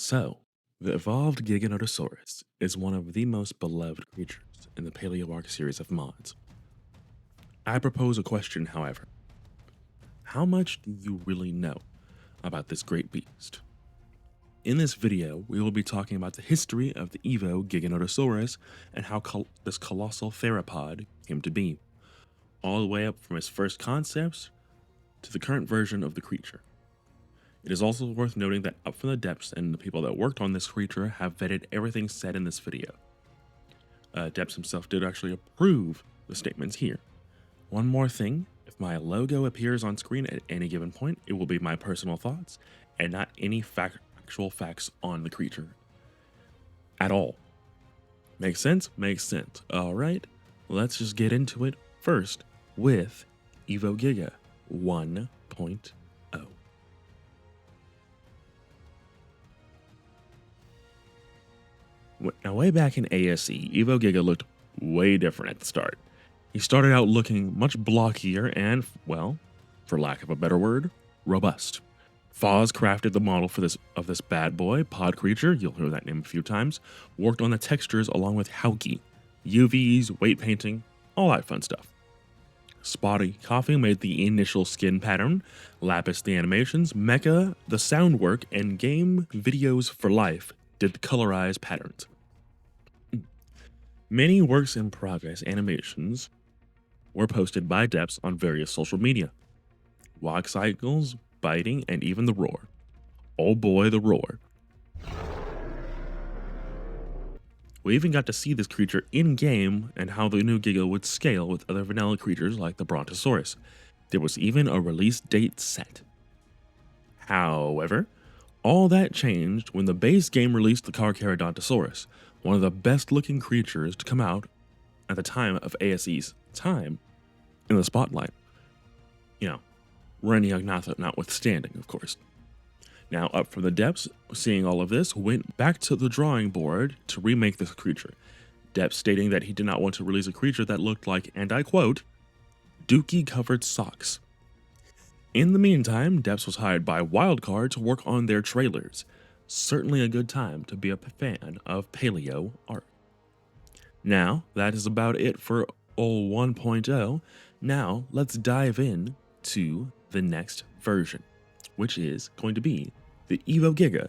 So, the evolved Giganotosaurus is one of the most beloved creatures in the Paleoarc series of mods. I propose a question, however. How much do you really know about this great beast? In this video, we will be talking about the history of the Evo Giganotosaurus and how this colossal theropod came to be, all the way up from its first concepts to the current version of the creature. It is also worth noting that Up from the Depths and the people that worked on this creature have vetted everything said in this video. Depths himself did actually approve the statements here. One more thing, if my logo appears on screen at any given point, it will be my personal thoughts and not any actual facts on the creature at all. Makes sense? Makes sense. Alright, let's just get into it first with Evo Giga 1.0. Now, way back in ASE, Evo Giga looked way different at the start. He started out looking much blockier and, well, for lack of a better word, robust. Foz crafted the model for this bad boy, pod creature, you'll hear that name a few times, worked on the textures along with Hauki, UVs, weight painting, all that fun stuff. Spotty Coffee made the initial skin pattern, Lapis the animations, Mecha the sound work, and Game Videos for Life did the colorized patterns. Many works in progress animations were posted by Depths on various social media. Walk cycles, biting, and even the roar. Oh boy, the roar. We even got to see this creature in-game and how the new Giga would scale with other vanilla creatures like the Brontosaurus. There was even a release date set. However, all that changed when the base game released the Carcharodontosaurus, one of the best looking creatures to come out at the time of ASE's time in the spotlight. You know, Renny Agnatha notwithstanding, of course. Now, Up from the Depths, seeing all of this, went back to the drawing board to remake this creature. Depths stating that he did not want to release a creature that looked like, and I quote, dookie covered socks. In the meantime, Depths was hired by Wildcard to work on their trailers. Certainly a good time to be a fan of paleo art. Now, that is about it for OL 1.0. Now, let's dive in to the next version, which is going to be the Evo Giga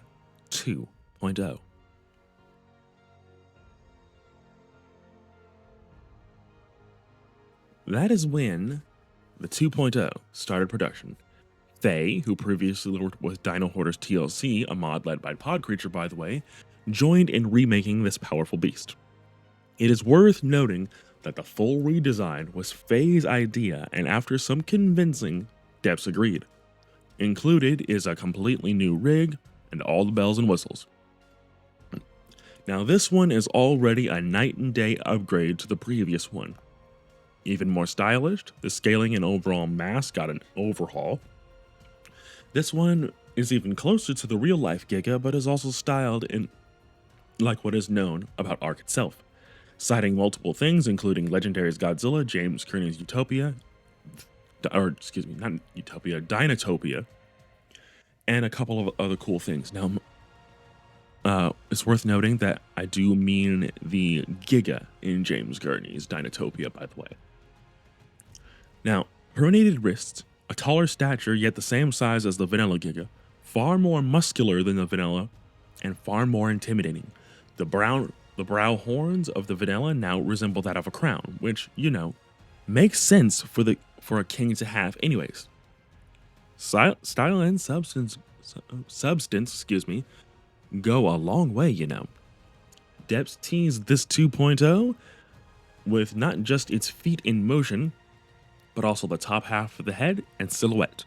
2.0. That is when the 2.0 started production. Faye, who previously worked with Dino Hoarders TLC, a mod led by Pod Creature by the way, joined in remaking this powerful beast. It is worth noting that the full redesign was Faye's idea, and after some convincing, Depths agreed. Included is a completely new rig and all the bells and whistles. Now this one is already a night and day upgrade to the previous one. Even more stylish, the scaling and overall mass got an overhaul. This one is even closer to the real life Giga, but is also styled in like what is known about Ark itself, citing multiple things including Legendary's Godzilla, James Kearney's Utopia, Dinotopia, and a couple of other cool things. Now, it's worth noting that I do mean the Giga in James Gurney's Dinotopia, by the way. Now, herniated wrists, a taller stature yet the same size as the vanilla Giga, far more muscular than the vanilla, and far more intimidating. The brow horns of the vanilla now resemble that of a crown, which, you know, makes sense for a king to have anyways. Style and substance, go a long way, you know. Depths teased this 2.0 with not just its feet in motion, but also the top half of the head and silhouette.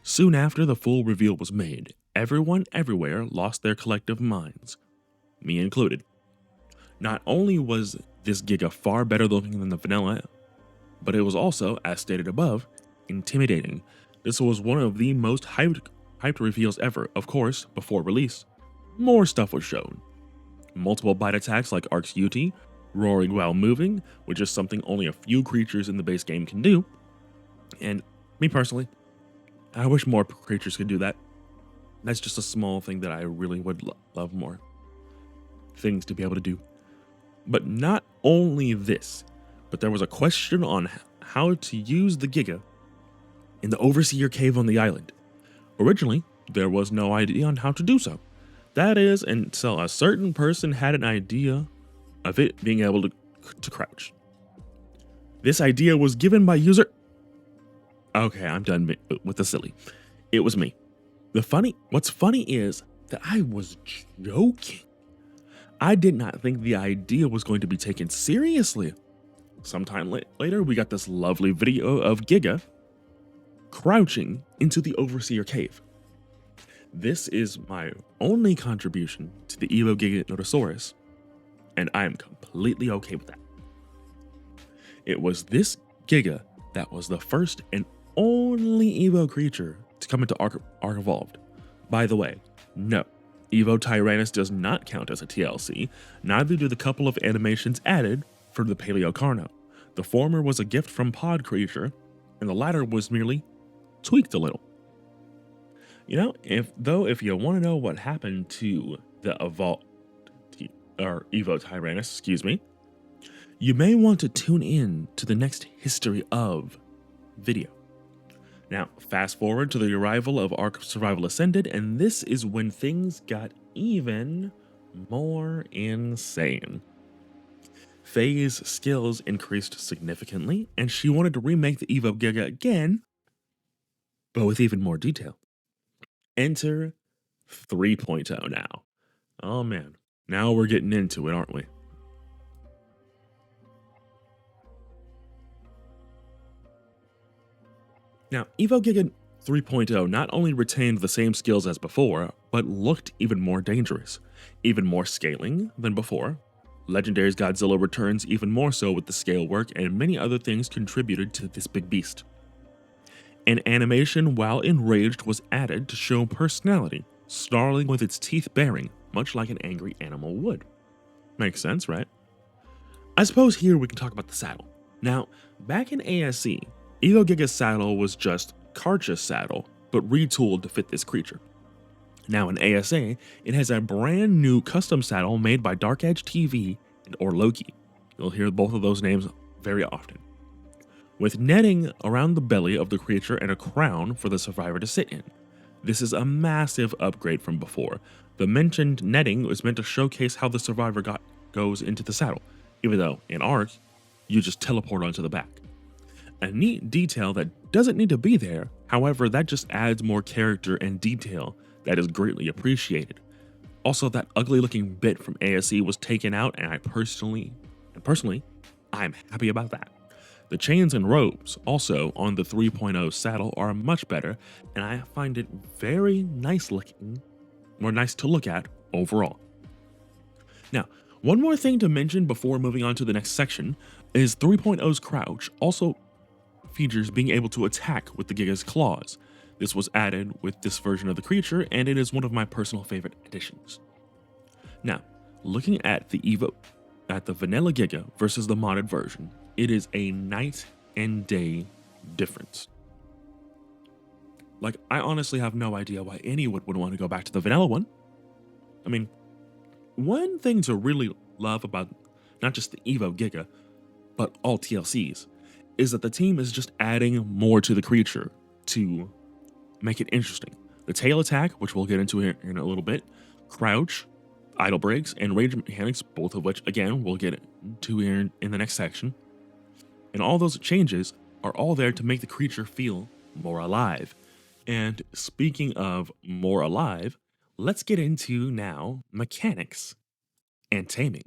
Soon after the full reveal was made, everyone everywhere lost their collective minds, me included. Not only was this Giga far better looking than the vanilla, but it was also, as stated above, intimidating. This was one of the most hyped reveals ever. Of course, before release, more stuff was shown. Multiple bite attacks like Ark's UT, roaring while moving, which is something only a few creatures in the base game can do. And me personally, I wish more creatures could do that. That's just a small thing that I really would love more things to be able to do. But not only this, but there was a question on how to use the Giga in the Overseer Cave on the island. Originally, there was no idea on how to do so. That is, until a certain person had an idea of it being able to crouch. This idea was given by user... Okay, I'm done with the silly. It was me. What's funny is that I was joking. I did not think the idea was going to be taken seriously. Sometime later, we got this lovely video of Giga crouching into the Overseer Cave. This is my only contribution to the Evo Giganotosaurus, and I am completely okay with that. It was this Giga that was the first and only Evo creature to come into Ark Evolved. By the way, no, Evo Tyrannosaurus does not count as a TLC, neither do the couple of animations added for the Paleocarno. The former was a gift from Pod Creature, and the latter was merely tweaked a little. You know, if you want to know what happened to the Evo Tyrannosaurus, you may want to tune in to the next History of video. Now, fast forward to the arrival of Ark Survival Ascended, and this is when things got even more insane. Faye's skills increased significantly, and she wanted to remake the Evo Giga again, but with even more detail. Enter 3.0 now. Oh man, now we're getting into it, aren't we? Now, Evo Giga 3.0 not only retained the same skills as before, but looked even more dangerous, even more scaling than before. Legendary's Godzilla returns even more so with the scale work, and many other things contributed to this big beast. An animation while enraged was added to show personality, snarling with its teeth baring, much like an angry animal would. Makes sense, right? I suppose here we can talk about the saddle. Now, back in ASC, Evo Giga's saddle was just Karcha's saddle, but retooled to fit this creature. Now in ASA, it has a brand new custom saddle made by Dark Edge TV and Orloki. You'll hear both of those names very often. With netting around the belly of the creature and a crown for the survivor to sit in. This is a massive upgrade from before. The mentioned netting was meant to showcase how the survivor goes into the saddle, even though in Ark, you just teleport onto the back. A neat detail that doesn't need to be there, however, that just adds more character and detail that is greatly appreciated. Also, that ugly looking bit from ASE was taken out, and personally, I'm happy about that. The chains and ropes also on the 3.0 saddle are much better, and I find it very nice looking, or nice to look at overall. Now, one more thing to mention before moving on to the next section is 3.0's crouch also features being able to attack with the Giga's claws. This was added with this version of the creature, and it is one of my personal favorite additions. Now, looking at the vanilla Giga versus the modded version, it is a night and day difference. Like, I honestly have no idea why anyone would want to go back to the vanilla one. I mean, one thing to really love about not just the Evo Giga, but all TLCs, is that the team is just adding more to the creature to make it interesting. The tail attack, which we'll get into here in a little bit, crouch, idle breaks, and range mechanics, both of which, again, we'll get to here in the next section. And all those changes are all there to make the creature feel more alive. And speaking of more alive, let's get into now mechanics and taming.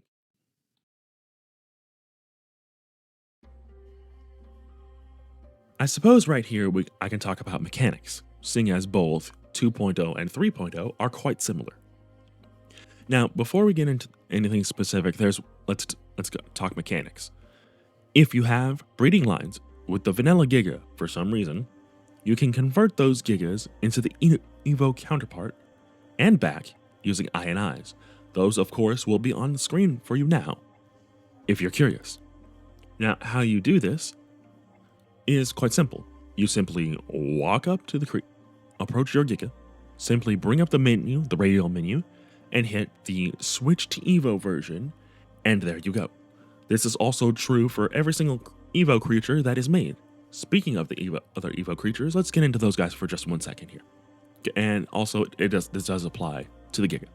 I suppose right here I can talk about mechanics, seeing as both 2.0 and 3.0 are quite similar. Now, before we get into anything specific, let's go talk mechanics. If you have breeding lines with the vanilla Giga for some reason, you can convert those Gigas into the Evo counterpart and back using INIs. Those, of course, will be on the screen for you now, if you're curious. Now, how you do this is quite simple. You simply walk up to approach your Giga, simply bring up the menu, the radial menu, and hit the Switch to Evo version, and there you go. This is also true for every single Evo creature that is made. Speaking of the other Evo creatures, let's get into those guys for just 1 second here. And also, this does apply to the Giga.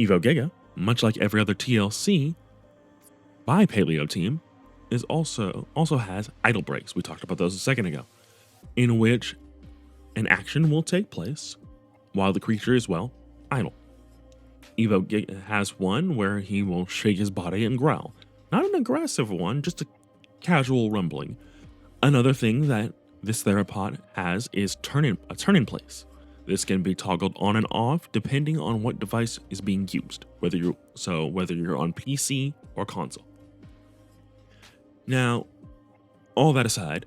Evo Giga, much like every other TLC by Paleo Team, is also has idle breaks. We talked about those a second ago, in which an action will take place while the creature is, well, idle. Evo Giga has one where he will shake his body and growl. Not an aggressive one, just a casual rumbling. Another thing that this theropod has is a turn in place. This can be toggled on and off depending on what device is being used, whether you're on PC or console. Now, all that aside,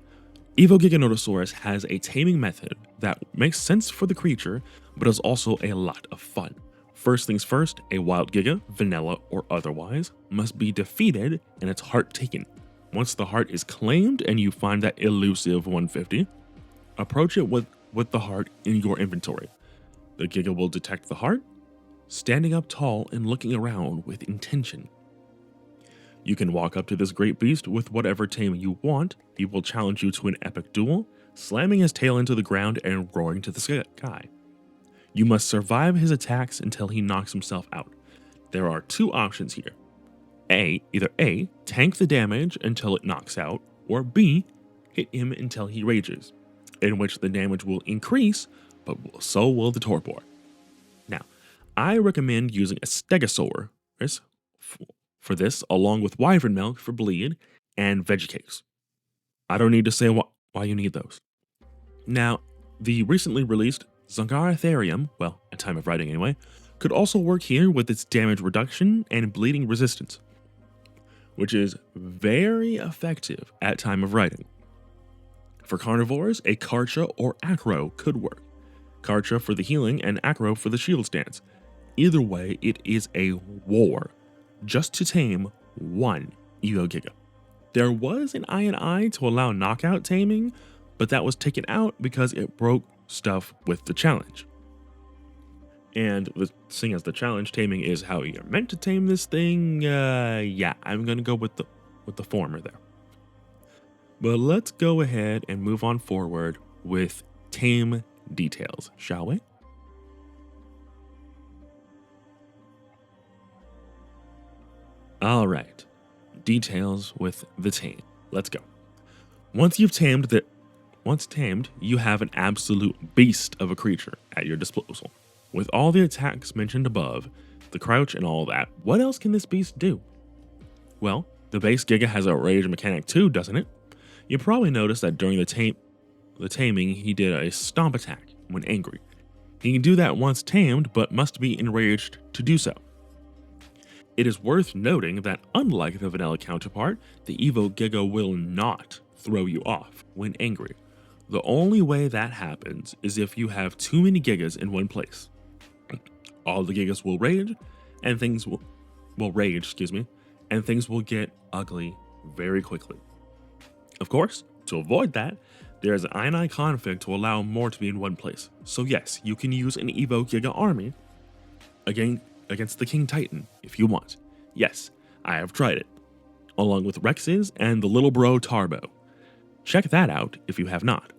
Evo Giganotosaurus has a taming method that makes sense for the creature, but is also a lot of fun. First things first, a wild Giga, vanilla or otherwise, must be defeated and its heart taken. Once the heart is claimed and you find that elusive 150, approach it with the heart in your inventory. The Giga will detect the heart, standing up tall and looking around with intention. You can walk up to this great beast with whatever taming you want. He will challenge you to an epic duel, slamming his tail into the ground and roaring to the sky. You must survive his attacks until he knocks himself out. There are two options here. Either A, tank the damage until it knocks out, or B, hit him until he rages, in which the damage will increase, but so will the torpor. Now, I recommend using a Stegosaurus for this, along with wyvern milk for bleed and veggie cakes. I don't need to say why you need those. Now, the recently released Zangaratherium, well, at time of writing anyway, could also work here with its damage reduction and bleeding resistance, which is very effective at time of writing. For carnivores, a Karcha or Acro could work. Karcha for the healing and Acro for the shield stance. Either way, it is a war just to tame one Evo Giga. There was an I to allow knockout taming, but that was taken out because it broke stuff with the challenge. And seeing as the challenge taming is how you're meant to tame this thing, yeah, I'm gonna go with the former there. But let's go ahead and move on forward with tame details, shall we? All right, details with the tame. Let's go. Once tamed, you have an absolute beast of a creature at your disposal. With all the attacks mentioned above, the crouch and all that, what else can this beast do? Well, the base Giga has a rage mechanic too, doesn't it? You probably noticed that during the taming, he did a stomp attack when angry. He can do that once tamed, but must be enraged to do so. It is worth noting that unlike the vanilla counterpart, the Evo Giga will not throw you off when angry. The only way that happens is if you have too many Gigas in one place. All the Gigas will rage, and things will get ugly very quickly. Of course, to avoid that, there is an I config to allow more to be in one place. So yes, you can use an Evo Giga army against the King Titan if you want. Yes, I have tried it, along with Rex's and the little bro Tarbo. Check that out if you have not.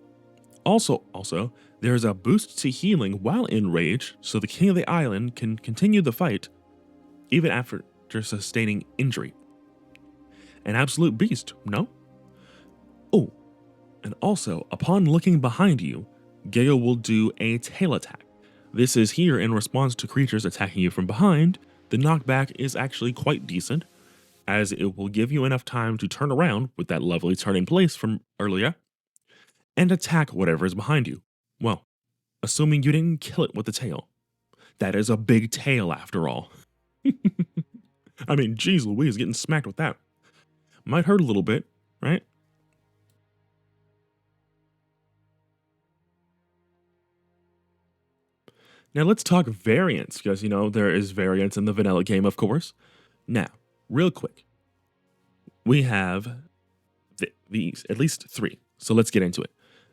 Also, there is a boost to healing while in rage, so the King of the Island can continue the fight even after sustaining injury. An absolute beast, no? Oh, and also, upon looking behind you, Giga will do a tail attack. This is here in response to creatures attacking you from behind. The knockback is actually quite decent, as it will give you enough time to turn around with that lovely turn in place from earlier, and attack whatever is behind you. Well, assuming you didn't kill it with the tail. That is a big tail after all. I mean, geez Louise, getting smacked with that might hurt a little bit, right? Now let's talk variants, because, there is variants in the vanilla game, of course. Now, real quick, we have at least three, so let's get into it.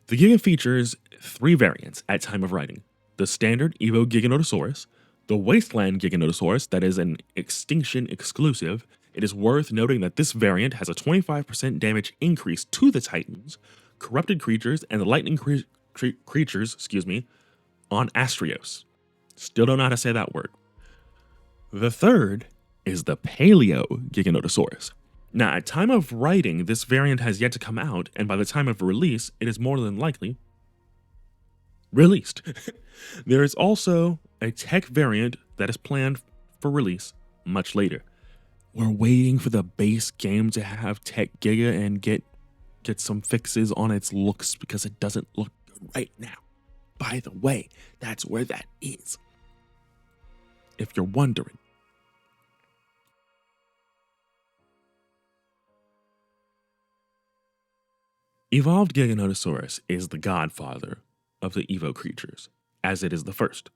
The Giga features 3 variants at time of writing. the standard Evo Giganotosaurus, the Wasteland Giganotosaurus that is an extinction exclusive. It is worth noting that this variant has a 25% damage increase to the Titans, corrupted creatures, and the lightning creatures, on Astrios. Still don't know how to say that word. The third is the Paleo Giganotosaurus. Now, at time of writing, this variant has yet to come out, and by the time of release, it is more than likely released. There is also a tech variant that is planned for release much later. We're waiting for the base game to have tech Giga and get some fixes on its looks because it doesn't look good right now. By the way, that's where that is, if you're wondering. Evolved Giganotosaurus is the godfather of the Evo creatures, as it is the first,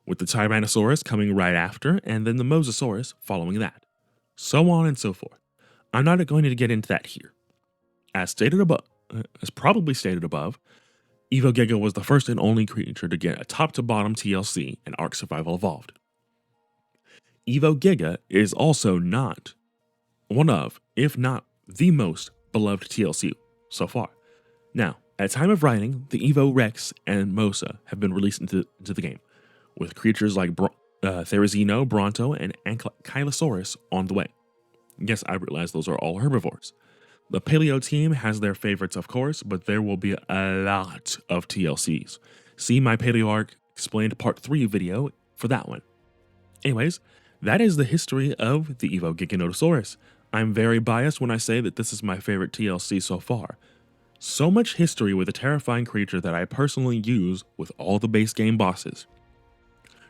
with the Tyrannosaurus coming right after, and then the Mosasaurus following that. So on and so forth. I'm not going to get into that here. As probably stated above, Evo Giga was the first and only creature to get a top-to-bottom TLC in Ark Survival Evolved. Evo Giga is also not one of, if not the most beloved TLC so far. Now, at time of writing, the Evo Rex and Mosa have been released into the game, with creatures like Therizino, Bronto, and Ankylosaurus on the way. Yes, I realize those are all herbivores. The Paleo team has their favorites, of course, but there will be a lot of TLCs. See my Paleo Arc Explained Part 3 video for that one. Anyways, that is the history of the Evo Giganotosaurus. I'm very biased when I say that this is my favorite TLC so far. So much history with a terrifying creature that I personally use with all the base game bosses.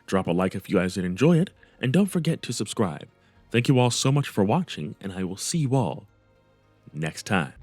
Drop a like if you guys did enjoy it, and don't forget to subscribe. Thank you all so much for watching, and I will see you all next time.